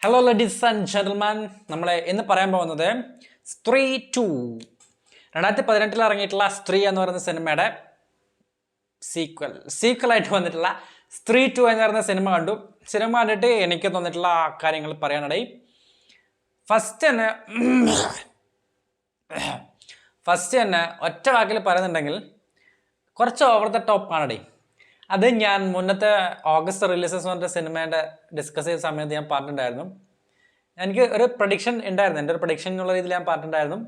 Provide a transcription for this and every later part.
Hello ladies and gentleman, നമ്മളെ ഇന്ന് പറയാൻ പോകുന്നത് സ്ത്രീ 2 2018 ഇറങ്ങിയിട്ടുള്ള സ്ത്രീ എന്ന് പറയുന്ന സിനിമയുടെ സീക്വലായിട്ട് വന്നിട്ടുള്ള സ്ത്രീ 2 എന്ന് പറയുന്ന സിനിമ കണ്ടിട്ട് എനിക്ക് തോന്നിയിട്ടുള്ള കാര്യങ്ങൾ പറയാനിടയിൽ ഫസ്റ്റ് തന്നെ ഒറ്റ വാക്കിൽ പറയുന്നുണ്ടെങ്കിൽ കുറച്ച് ഓവർ ദ ടോപ്പ് ആണടേ. അത് ഞാൻ മുന്നത്തെ ഓഗസ്റ്റ് റിലീസസ് പറഞ്ഞ സിനിമയുടെ ഡിസ്കസ് ചെയ്ത സമയത്ത് ഞാൻ പറഞ്ഞിട്ടുണ്ടായിരുന്നു. എനിക്ക് ഒരു പ്രഡിക്ഷൻ ഉണ്ടായിരുന്നു, എൻ്റെ ഒരു പ്രഡിക്ഷൻ എന്നുള്ള രീതിയിൽ ഞാൻ പറഞ്ഞിട്ടുണ്ടായിരുന്നു,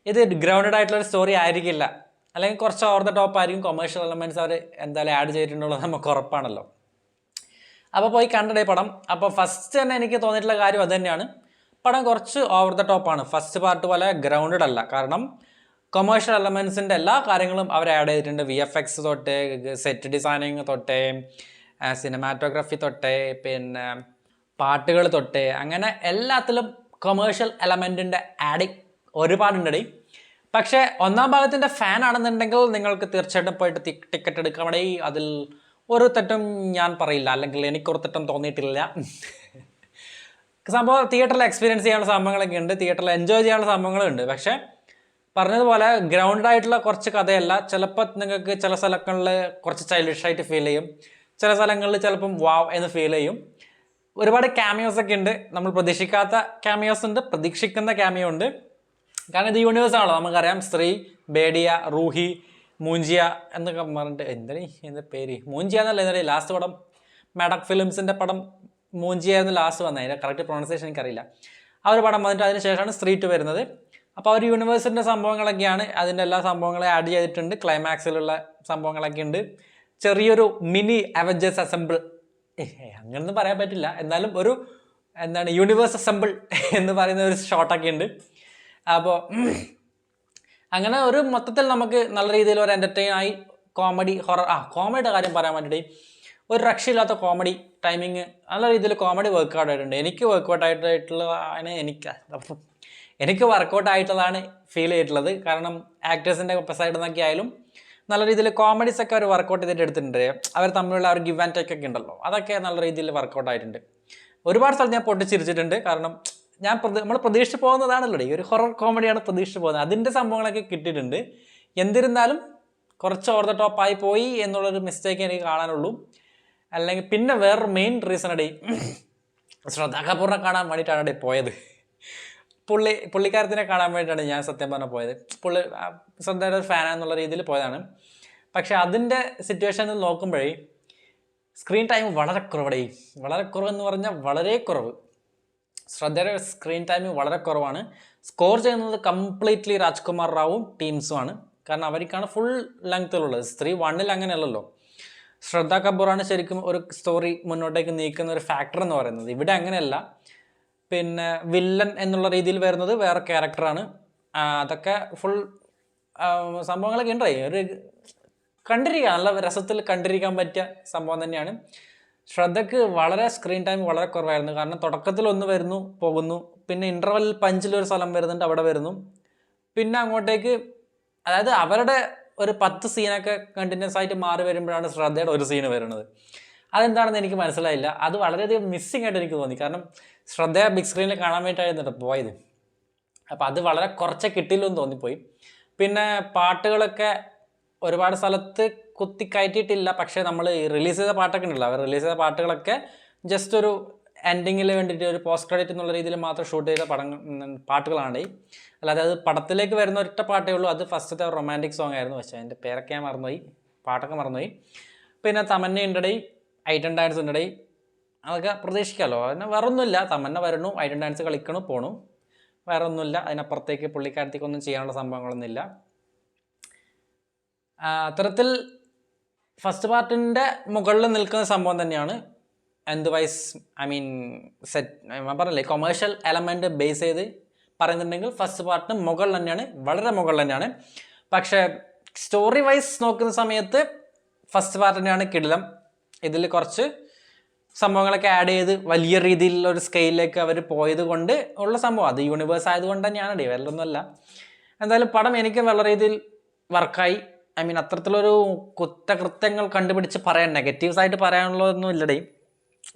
ഇത് ഗ്രൗണ്ടഡ് ആയിട്ടുള്ള ഒരു സ്റ്റോറി ആയിരിക്കില്ല, അല്ലെങ്കിൽ കുറച്ച് ഓവർ ദ ടോപ്പ് ആയിരിക്കും, കൊമേഴ്ഷ്യൽ എലമെൻറ്റ്സ് അവർ എന്തായാലും ആഡ് ചെയ്തിട്ടുള്ളത് നമുക്ക് ഉറപ്പാണല്ലോ. അപ്പോൾ പോയി കണ്ടിടേ പടം. അപ്പോൾ ഫസ്റ്റ് തന്നെ എനിക്ക് തോന്നിയിട്ടുള്ള കാര്യം അത് തന്നെയാണ്, പടം കുറച്ച് ഓവർ ദ ടോപ്പാണ്. ഫസ്റ്റ് പാർട്ട് പോലെ ഗ്രൗണ്ടഡ് അല്ല, കാരണം കൊമേഴ്ഷ്യൽ എലമെൻസിൻ്റെ എല്ലാ കാര്യങ്ങളും അവർ ആഡ് ചെയ്തിട്ടുണ്ട്. VFX തൊട്ട് സെറ്റ് ഡിസൈനിങ് തൊട്ട് സിനിമാറ്റോഗ്രാഫി തൊട്ട് പിന്നെ പാട്ടുകൾ തൊട്ട് അങ്ങനെ എല്ലാത്തിലും കൊമേഴ്ഷ്യൽ എലമെൻറ്റിൻ്റെ ആഡിങ് ഒരുപാടുണ്ടടി. പക്ഷേ ഒന്നാം ഭാഗത്തിൻ്റെ ഫാൻ ആണെന്നുണ്ടെങ്കിൽ നിങ്ങൾക്ക് തീർച്ചയായിട്ടും പോയിട്ട് ടിക്കറ്റ് എടുക്കാമടേ. അതിൽ ഒരു തെറ്റും ഞാൻ പറയില്ല, അല്ലെങ്കിൽ എനിക്കൊരു തെറ്റും തോന്നിയിട്ടില്ല. സംഭവം തിയേറ്ററിൽ എക്സ്പീരിയൻസ് ചെയ്യാനുള്ള സംഭവങ്ങളൊക്കെ ഉണ്ട്, തിയേറ്ററിൽ എൻജോയ് ചെയ്യാനുള്ള സംഭവങ്ങളുണ്ട്. പക്ഷേ പറഞ്ഞതുപോലെ ഗ്രൗണ്ടഡ് ആയിട്ടുള്ള കുറച്ച് കഥയല്ല. ചിലപ്പോൾ നിങ്ങൾക്ക് ചില സ്ഥലങ്ങളിൽ കുറച്ച് ചൈൽഡിഷ് ആയിട്ട് ഫീൽ ചെയ്യും, ചില സ്ഥലങ്ങളിൽ ചിലപ്പം വാവ് എന്ന് ഫീൽ ചെയ്യും. ഒരുപാട് ക്യാമിയോസ് ഒക്കെ ഉണ്ട്, നമ്മൾ പ്രതീക്ഷിക്കാത്ത ക്യാമിയോസ് ഉണ്ട്, പ്രതീക്ഷിക്കുന്ന ക്യാമിയോ ഉണ്ട്. കാരണം ഇത് യൂണിവേഴ്സ് ആണല്ലോ, നമുക്കറിയാം. സ്ത്രീ, ബേഡിയ, റൂഹി, മൂഞ്ചിയ എന്നൊക്കെ പറഞ്ഞിട്ട് എന്താ പേര്, മൂഞ്ചിയ എന്നല്ല എന്താ ലാസ്റ്റ് പടം, മാഡക് ഫിലിംസിൻ്റെ പടം മൂഞ്ചിയായിരുന്നു ലാസ്റ്റ് വന്നത്, അതിൻ്റെ കറക്റ്റ് പ്രൊണൗൺസിയേഷൻ എനിക്കറിയില്ല. ആ ഒരു പടം വന്നിട്ട് അതിന് ശേഷമാണ് സ്ത്രീ 2 വരുന്നത്. അപ്പോൾ ആ ഒരു യൂണിവേഴ്സിൻ്റെ സംഭവങ്ങളൊക്കെയാണ്, അതിൻ്റെ എല്ലാ സംഭവങ്ങളും ആഡ് ചെയ്തിട്ടുണ്ട്. ക്ലൈമാക്സിലുള്ള സംഭവങ്ങളൊക്കെ ഉണ്ട്. ചെറിയൊരു മിനി അവഞ്ചേഴ്സ് അസംബിൾ, അങ്ങനൊന്നും പറയാൻ പറ്റില്ല, എന്നാലും ഒരു യൂണിവേഴ്സ് അസംബിൾ എന്ന് പറയുന്ന ഒരു ഷോട്ടൊക്കെ ഉണ്ട്. അപ്പോൾ അങ്ങനെ ഒരു മൊത്തത്തിൽ നമുക്ക് നല്ല രീതിയിൽ ഒരു എൻ്റർടൈൻ ആയി. കോമഡി, ഹൊറർ, കോമഡിയുടെ കാര്യം പറയാൻ വേണ്ടിയിട്ട് ഒരു രക്ഷയില്ലാത്ത കോമഡി ടൈമിങ്, നല്ല രീതിയിൽ കോമഡി വർക്കൗട്ട് ആയിട്ടുണ്ട്. എനിക്ക് വർക്കൗട്ട് ആയിട്ടുള്ളതാണ് ഫീൽ ചെയ്തിട്ടുള്ളത്. കാരണം ആക്ടേഴ്സിൻ്റെ സൈഡിൽ നിന്നൊക്കെ ആയാലും നല്ല രീതിയിൽ കോമഡീസ് ഒക്കെ അവർ വർക്കൗട്ട് ചെയ്തിട്ട് എടുത്തിട്ടുണ്ട്. അവർ തമ്മിലുള്ള ഒരു ഗിവ് ആൻഡ് ടേക്ക് ഒക്കെ ഉണ്ടല്ലോ, അതൊക്കെ നല്ല രീതിയിൽ വർക്കൗട്ട് ആയിട്ടുണ്ട്. ഒരുപാട് സ്ഥലത്ത് ഞാൻ പൊട്ടിച്ചിരിച്ചിട്ടുണ്ട്. കാരണം നമ്മൾ പ്രതീക്ഷിച്ച് പോകുന്നതാണല്ലോ, ഈ ഒരു ഹൊറർ കോമഡിയാണ് പ്രതീക്ഷിച്ച് പോകുന്നത്, അതിൻ്റെ സംഭവങ്ങളൊക്കെ കിട്ടിയിട്ടുണ്ട്. എന്നിരുന്നാലും കുറച്ച് ഓവർ ദ ടോപ്പായി പോയി എന്നുള്ളൊരു മിസ്റ്റേക്ക് എനിക്ക് കാണാനുള്ളൂ. അല്ലെങ്കിൽ പിന്നെ വേറൊരു മെയിൻ റീസൺ അടി, ശ്രദ്ധാ കപൂറിനെ കാണാൻ വേണ്ടിയിട്ടാണ് പോയത്. പുള്ളിക്കാരത്തിനെ കാണാൻ വേണ്ടിയിട്ടാണ് ഞാൻ സത്യം പറഞ്ഞാൽ പോയത്. ശ്രദ്ധയുടെ ഒരു ഫാനാന്നുള്ള രീതിയിൽ പോയതാണ്. പക്ഷെ അതിൻ്റെ സിറ്റുവേഷനിൽ നോക്കുമ്പോഴേ സ്ക്രീൻ ടൈം വളരെ കുറവെന്ന് പറഞ്ഞാൽ വളരെ കുറവ്. ശ്രദ്ധയുടെ സ്ക്രീൻ ടൈം വളരെ കുറവാണ്. സ്കോർ ചെയ്യുന്നത് കംപ്ലീറ്റ്ലി രാജ്കുമാർ റാവുവും ടീംസുമാണ്. കാരണം അവർക്കാണ് ഫുൾ ലെങ്ത്തിലുള്ളത്. സ്ത്രീ 1 അങ്ങനെയല്ലല്ലോ. ശ്രദ്ധാ കപൂറാണ് ശരിക്കും ഒരു സ്റ്റോറി മുന്നോട്ടേക്ക് നീക്കുന്ന ഒരു ഫാക്ടർ എന്ന് പറയുന്നത്. ഇവിടെ അങ്ങനെയല്ല. പിന്നെ വില്ലൻ എന്നുള്ള രീതിയിൽ വരുന്നത് വേറെ ക്യാരക്ടറാണ്. അതൊക്കെ ഫുൾ സംഭവങ്ങളൊക്കെ ഉണ്ടായി. ഒരു കണ്ടിരിക്കാൻ നല്ല രസത്തിൽ കണ്ടിരിക്കാൻ പറ്റിയ സംഭവം തന്നെയാണ്. ശ്രദ്ധയ്ക്ക് വളരെ സ്ക്രീൻ ടൈം വളരെ കുറവായിരുന്നു. കാരണം തുടക്കത്തിൽ ഒന്ന് വരുന്നു പോകുന്നു, പിന്നെ ഇൻ്റർവെൽ പഞ്ചിലൊരു സ്ഥലം വരുന്നുണ്ട്, അവിടെ വരുന്നു, പിന്നെ അങ്ങോട്ടേക്ക്, അതായത് അവരുടെ ഒരു 10 സീനൊക്കെ കണ്ടിന്യൂസ് ആയിട്ട് മാറി വരുമ്പോഴാണ് ശ്രദ്ധയുടെ ഒരു സീന് വരുന്നത്. അതെന്താണെന്ന് എനിക്ക് മനസ്സിലായില്ല. അത് വളരെയധികം മിസ്സിങ് ആയിട്ട് എനിക്ക് തോന്നി. കാരണം ശ്രദ്ധയെ ബിഗ് സ്ക്രീനിൽ കാണാൻ വേണ്ടിയിട്ടായിരുന്നു പോയത്. അപ്പോൾ അത് വളരെ കുറച്ചേ കിട്ടിയില്ലെന്ന് തോന്നിപ്പോയി. പിന്നെ പാട്ടുകളൊക്കെ ഒരുപാട് സ്ഥലത്ത് കുത്തിക്കയറ്റിയിട്ടില്ല. പക്ഷേ നമ്മൾ റിലീസ് ചെയ്ത പാട്ടൊക്കെ ഉണ്ടല്ലോ, അവർ റിലീസ് ചെയ്ത പാട്ടുകളൊക്കെ ജസ്റ്റ് ഒരു എൻഡിങ്ങിൽ വേണ്ടിയിട്ട് ഒരു പോസ്റ്റ് ക്രെഡിറ്റ് എന്നുള്ള രീതിയിൽ മാത്രം ഷൂട്ട് ചെയ്ത പാട്ടുകളാണ്. അല്ലാതെ അത് പടത്തിലേക്ക് വരുന്ന ഒറ്റ പാട്ടേ ഉള്ളൂ. അത് ഫസ്റ്റത്തെ റൊമാൻറ്റിക് സോങ് ആയിരുന്നു. പക്ഷേ അതിൻ്റെ പേരൊക്കെ ഞാൻ മറന്നുപോയി, പാട്ടൊക്കെ മറന്നുപോയി. പിന്നെ തമന്ന ഉണ്ടടേ, ഐറ്റം ഡാൻസ് ഉണ്ടടേ, അതൊക്കെ പ്രതീക്ഷിക്കാമല്ലോ. അതിന് വേറെ ഒന്നുമില്ല. തമന്ന വരണു, ഐറ്റം ഡാൻസ് കളിക്കണു, പോണു, വേറെ ഒന്നുമില്ല. അതിനപ്പുറത്തേക്ക് പുള്ളിക്കാരത്തേക്കൊന്നും ചെയ്യാനുള്ള സംഭവങ്ങളൊന്നുമില്ല. അത്തരത്തിൽ ഫസ്റ്റ് പാർട്ടിൻ്റെ മുകളിൽ നിൽക്കുന്ന സംഭവം തന്നെയാണ്. പറഞ്ഞില്ലേ, കൊമേഴ്ഷ്യൽ എലമെൻറ്റ് ബേസ് ചെയ്ത് പറയുന്നുണ്ടെങ്കിൽ ഫസ്റ്റ് പാർട്ടിന് മുകളിൽ തന്നെയാണ്, വളരെ മുകളിൽ തന്നെയാണ്. പക്ഷേ സ്റ്റോറി വൈസ് നോക്കുന്ന സമയത്ത് ഫസ്റ്റ് പാർട്ട് തന്നെയാണ് കിടിലം. ഇതിൽ കുറച്ച് സംഭവങ്ങളൊക്കെ ആഡ് ചെയ്ത് വലിയ രീതിയിലുള്ള ഒരു സ്കെയിലിലേക്ക് അവർ പോയത് കൊണ്ട് ഉള്ള സംഭവം, അത് യൂണിവേഴ്സ് ആയതുകൊണ്ട് തന്നെയാണ്, വേറൊന്നുമല്ല. എന്തായാലും പടം എനിക്ക് വളരെ രീതിയിൽ വർക്കായി. അത്തരത്തിലൊരു കുറ്റകൃത്യങ്ങൾ കണ്ടുപിടിച്ച് നെഗറ്റീവ്സ് ആയിട്ട് പറയാനുള്ളതൊന്നും ഇല്ലടേ.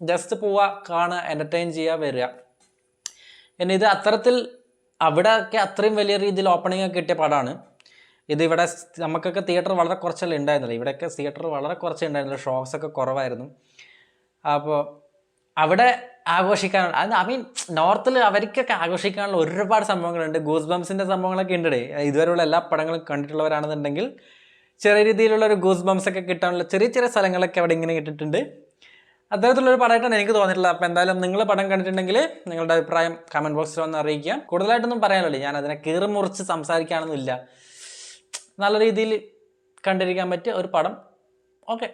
ജസ്റ്റ് പോവുക, കാണുക, എൻ്റർടൈൻ ചെയ്യുക, വരിക. പിന്നെ ഇത് അത്തരത്തിൽ അവിടെയൊക്കെ അത്രയും വലിയ രീതിയിൽ ഓപ്പണിംഗ് ഒക്കെ കിട്ടിയ പടമാണ്. ഇതിവിടെ നമുക്കൊക്കെ തിയേറ്റർ വളരെ കുറച്ചല്ലേ ഉണ്ടായിരുന്നില്ല, ഇവിടെയൊക്കെ തിയേറ്റർ വളരെ കുറച്ചേ ഉണ്ടായിരുന്നില്ല, ഷോസ് ഒക്കെ കുറവായിരുന്നു. അപ്പോൾ അവിടെ ആഘോഷിക്കാൻ ഐ മീൻ നോർത്തിൽ അവർക്കൊക്കെ ആഘോഷിക്കാനുള്ള ഒരുപാട് സംഭവങ്ങളുണ്ട്. ഗൂസ് ബംസിൻ്റെ സംഭവങ്ങളൊക്കെ ഉണ്ട്. ഇതുവരെയുള്ള എല്ലാ പടങ്ങളും കണ്ടിട്ടുള്ളവരാണെന്നുണ്ടെങ്കിൽ ചെറിയ രീതിയിലുള്ള ഒരു ഗൂസ് ബംസ് ഒക്കെ കിട്ടാനുള്ള ചെറിയ ചെറിയ സ്ഥലങ്ങളൊക്കെ അവിടെ ഇങ്ങനെ ഇട്ടിട്ടുണ്ട്. അത്തരത്തിലുള്ളൊരു പടമായിട്ടാണ് എനിക്ക് തോന്നിയിട്ടുള്ളത്. അപ്പോൾ എന്തായാലും നിങ്ങൾ പടം കണ്ടിട്ടുണ്ടെങ്കിൽ നിങ്ങളുടെ അഭിപ്രായം കമൻറ്റ് ബോക്സിൽ വന്ന് അറിയിക്കുക. കൂടുതലായിട്ടൊന്നും പറയാനല്ലോ, ഞാൻ അതിനെ കീറി മുറിച്ച് സംസാരിക്കാനൊന്നുമില്ല. നല്ല രീതിയിൽ കണ്ടിരിക്കാൻ പറ്റിയ ഒരു പടം. ഓക്കെ.